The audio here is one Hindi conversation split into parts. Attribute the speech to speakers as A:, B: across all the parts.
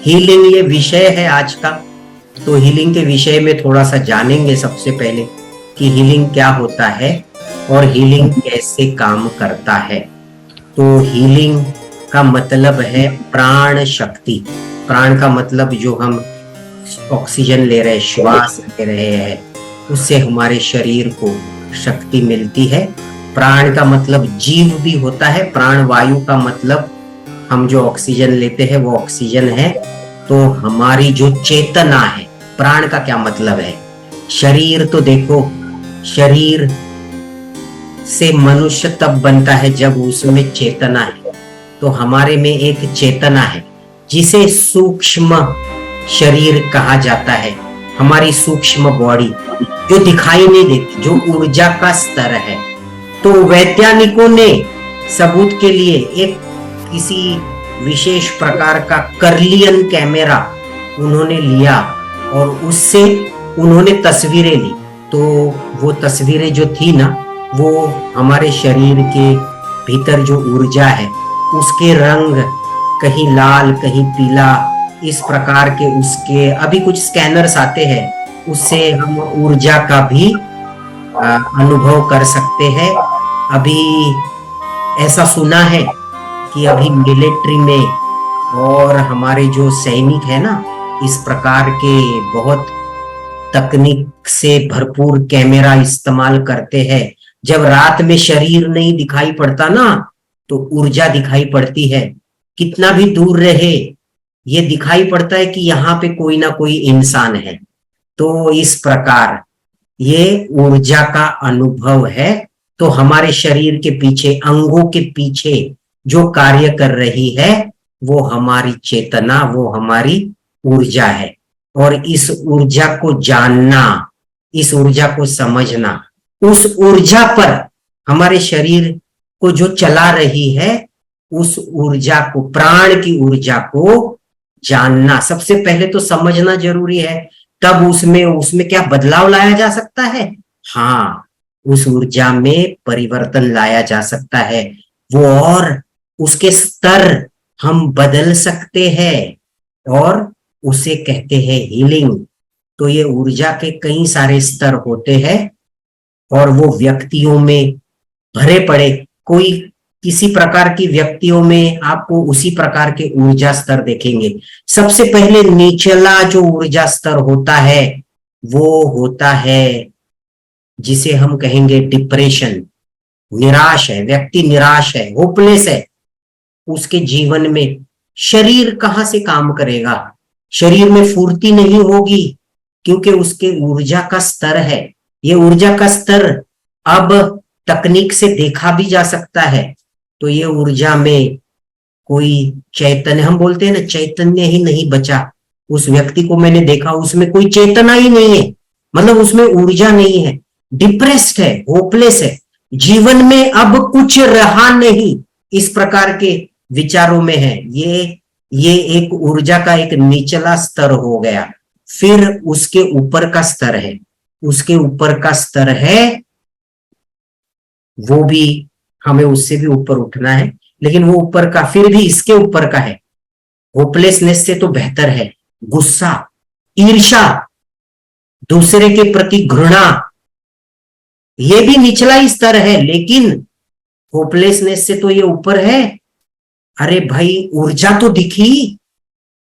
A: हीलिंग ये विषय है आज का। तो हीलिंग के विषय में थोड़ा सा जानेंगे सबसे पहले कि हीलिंग क्या होता है और हीलिंग कैसे काम करता है। तो हीलिंग का मतलब है प्राण शक्ति। प्राण का मतलब जो हम ऑक्सीजन ले रहे हैं, श्वास ले रहे हैं, उससे हमारे शरीर को शक्ति मिलती है। प्राण का मतलब जीव भी होता है। प्राण वायु का मतलब हम जो ऑक्सीजन लेते हैं वो ऑक्सीजन है। तो हमारी जो चेतना है, प्राण का क्या मतलब है? शरीर तो देखो, शरीर से मनुष्य तब बनता है जब उसमें चेतना है। तो हमारे में एक चेतना है जिसे सूक्ष्म शरीर कहा जाता है। हमारी सूक्ष्म बॉडी जो दिखाई नहीं देती, जो ऊर्जा का स्तर है। तो वैज्ञानिकों ने सबूत के लिए एक किसी विशेष प्रकार का कर्लियन कैमरा उन्होंने लिया और उससे उन्होंने तस्वीरें ली। तो वो तस्वीरें जो थी ना, वो हमारे शरीर के भीतर जो ऊर्जा है उसके रंग कहीं लाल कहीं पीला, इस प्रकार के उसके अभी कुछ स्कैनर्स आते हैं, उससे हम ऊर्जा का भी अनुभव कर सकते हैं। अभी ऐसा सुना है कि अभी मिलिट्री में और हमारे जो सैनिक है ना, इस प्रकार के बहुत तकनीक से भरपूर कैमरा इस्तेमाल करते हैं। जब रात में शरीर नहीं दिखाई पड़ता ना, तो ऊर्जा दिखाई पड़ती है। कितना भी दूर रहे ये दिखाई पड़ता है कि यहाँ पे कोई ना कोई इंसान है। तो इस प्रकार ये ऊर्जा का अनुभव है। तो हमारे शरीर के पीछे, अंगों के पीछे जो कार्य कर रही है वो हमारी चेतना, वो हमारी ऊर्जा है। और इस ऊर्जा को जानना, इस ऊर्जा को समझना, उस ऊर्जा पर हमारे शरीर को जो चला रही है उस ऊर्जा को, प्राण की ऊर्जा को जानना सबसे पहले तो समझना जरूरी है। तब उसमें क्या बदलाव लाया जा सकता है? हाँ, उस ऊर्जा में परिवर्तन लाया जा सकता है। वो और उसके स्तर हम बदल सकते हैं और उसे कहते हैं हीलिंग। तो ये ऊर्जा के कई सारे स्तर होते हैं और वो व्यक्तियों में भरे पड़े, कोई किसी प्रकार की व्यक्तियों में आपको उसी प्रकार के ऊर्जा स्तर देखेंगे। सबसे पहले निचला जो ऊर्जा स्तर होता है वो होता है जिसे हम कहेंगे डिप्रेशन। निराश है व्यक्ति, निराश है, होपलेस है। उसके जीवन में शरीर कहां से काम करेगा? शरीर में फुर्ती नहीं होगी क्योंकि उसके ऊर्जा का स्तर है। ये ऊर्जा का स्तर अब तकनीक से देखा भी जा सकता है। तो ये ऊर्जा में कोई चैतन्य, हम बोलते हैं ना, चैतन्य ही नहीं बचा। उस व्यक्ति को मैंने देखा, उसमें कोई चेतना ही नहीं है, मतलब उसमें ऊर्जा नहीं है, डिप्रेस्ड है, होपलेस है, जीवन में अब कुछ रहा नहीं, इस प्रकार के विचारों में है। ये एक ऊर्जा का एक निचला स्तर हो गया। फिर उसके ऊपर का स्तर है, उसके ऊपर का स्तर है, वो भी हमें उससे भी ऊपर उठना है, लेकिन वो ऊपर का फिर भी इसके ऊपर का है। होपलेसनेस से तो बेहतर है गुस्सा, ईर्ष्या, दूसरे के प्रति घृणा। ये भी निचला ही स्तर है, लेकिन होपलेसनेस से तो ये ऊपर है। अरे भाई, ऊर्जा तो दिखी,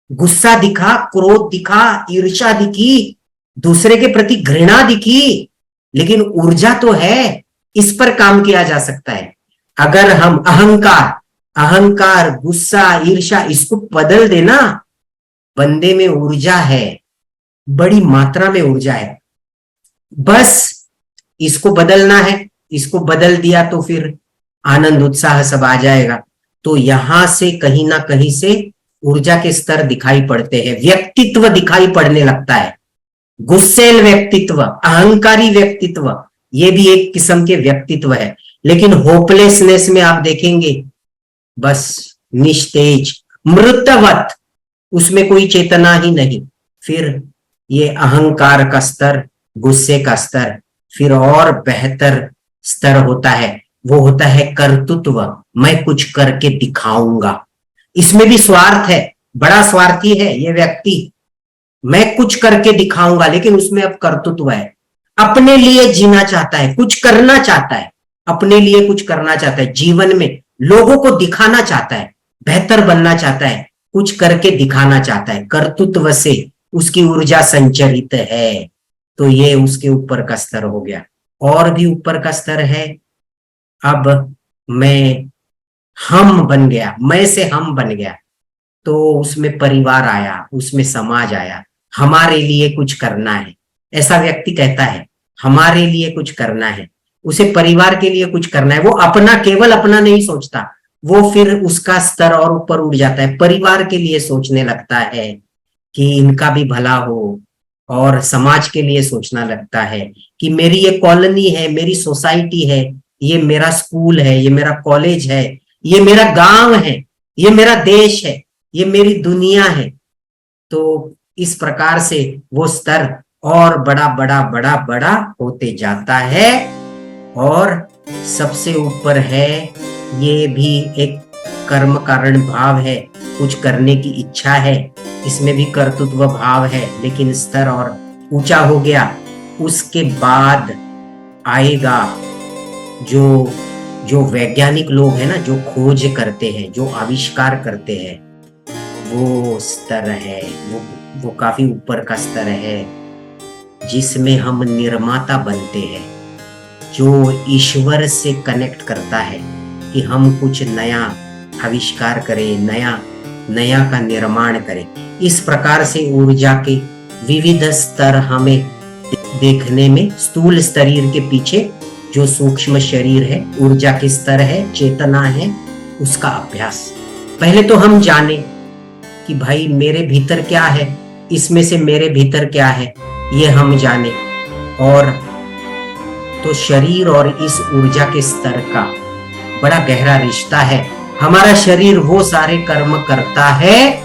A: गुस्सा दिखा, क्रोध दिखा, ईर्ष्या दिखी, दूसरे के प्रति घृणा दिखी, लेकिन ऊर्जा तो है। इस पर काम किया जा सकता है। अगर हम अहंकार, गुस्सा, ईर्ष्या, इसको बदल देना, बंदे में ऊर्जा है, बड़ी मात्रा में ऊर्जा है। बस इसको बदलना है। इसको बदल दिया तो फिर आनंद उत्साह सब आ जाएगा। तो यहां से कहीं ना कहीं से ऊर्जा के स्तर दिखाई पड़ते हैं, व्यक्तित्व दिखाई पड़ने लगता है। गुस्सेल व्यक्तित्व, अहंकारी व्यक्तित्व, ये भी एक किस्म के व्यक्तित्व है। लेकिन होपलेसनेस में आप देखेंगे बस निस्तेज, मृतवत, उसमें कोई चेतना ही नहीं। फिर ये अहंकार का स्तर, गुस्से का स्तर, फिर और बेहतर स्तर होता है, वो होता है कर्तृत्व। मैं कुछ करके दिखाऊंगा। इसमें भी स्वार्थ है, बड़ा स्वार्थी है ये व्यक्ति, मैं कुछ करके दिखाऊंगा, लेकिन उसमें अब कर्तृत्व है, अपने लिए जीना चाहता है, कुछ करना चाहता है, अपने लिए कुछ करना चाहता है, जीवन में लोगों को दिखाना चाहता है, बेहतर बनना चाहता है, कुछ करके दिखाना चाहता है, कर्तृत्व से उसकी ऊर्जा संचरित है। तो ये उसके ऊपर का स्तर हो गया। और भी ऊपर का स्तर है, अब मैं हम बन गया, मैं से हम बन गया, तो उसमें परिवार आया, उसमें समाज आया, हमारे लिए कुछ करना है, ऐसा व्यक्ति कहता है हमारे लिए कुछ करना है, उसे परिवार के लिए कुछ करना है, वो अपना केवल अपना नहीं सोचता, वो फिर उसका स्तर और ऊपर उठ जाता है, परिवार के लिए सोचने लगता है कि इनका भी भला हो, और समाज के लिए सोचना लगता है कि मेरी ये कॉलोनी है, मेरी सोसाइटी है, ये मेरा स्कूल है, ये मेरा कॉलेज है, ये मेरा गांव है, ये मेरा देश है, ये मेरी दुनिया है। तो इस प्रकार से वो स्तर और बड़ा बड़ा बड़ा बड़ा होते जाता है। और सबसे ऊपर है, ये भी एक कर्म कारण भाव है, कुछ करने की इच्छा है, इसमें भी कर्तृत्व भाव है, लेकिन स्तर और ऊंचा हो गया। उसके बाद आएगा जो जो वैज्ञानिक लोग हैं ना, जो खोज करते हैं, जो आविष्कार करते हैं, वो स्तर है, वो काफी ऊपर का स्तर है, जिसमें हम निर्माता बनते हैं, जो ईश्वर से कनेक्ट करता है कि हम कुछ नया आविष्कार करें, नया का निर्माण करें। इस प्रकार से ऊर्जा के विविध स्तर हमें देखने में, स्थूल शरीर के पीछे जो सूक्ष्म शरीर है, ऊर्जा के स्तर है, चेतना है, उसका अभ्यास। पहले तो हम जाने कि भाई मेरे भीतर क्या है, इसमें से मेरे भीतर क्या है, ये हम जाने। और तो शरीर और इस ऊर्जा के स्तर का बड़ा गहरा रिश्ता है। हमारा शरीर वो सारे कर्म करता है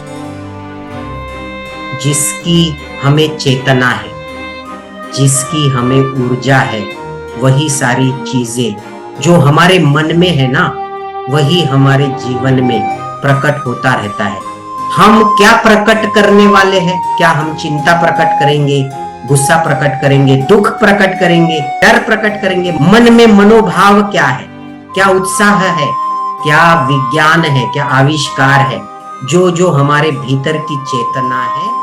A: जिसकी हमें चेतना है, जिसकी हमें ऊर्जा है, वही सारी चीजें जो हमारे मन में है ना, वही हमारे जीवन में प्रकट होता रहता है। हम क्या प्रकट करने वाले हैं? क्या हम चिंता प्रकट करेंगे, गुस्सा प्रकट करेंगे, दुख प्रकट करेंगे, डर प्रकट करेंगे? मन में मनोभाव क्या है? क्या उत्साह है? क्या विज्ञान है? क्या आविष्कार है? जो जो हमारे भीतर की चेतना है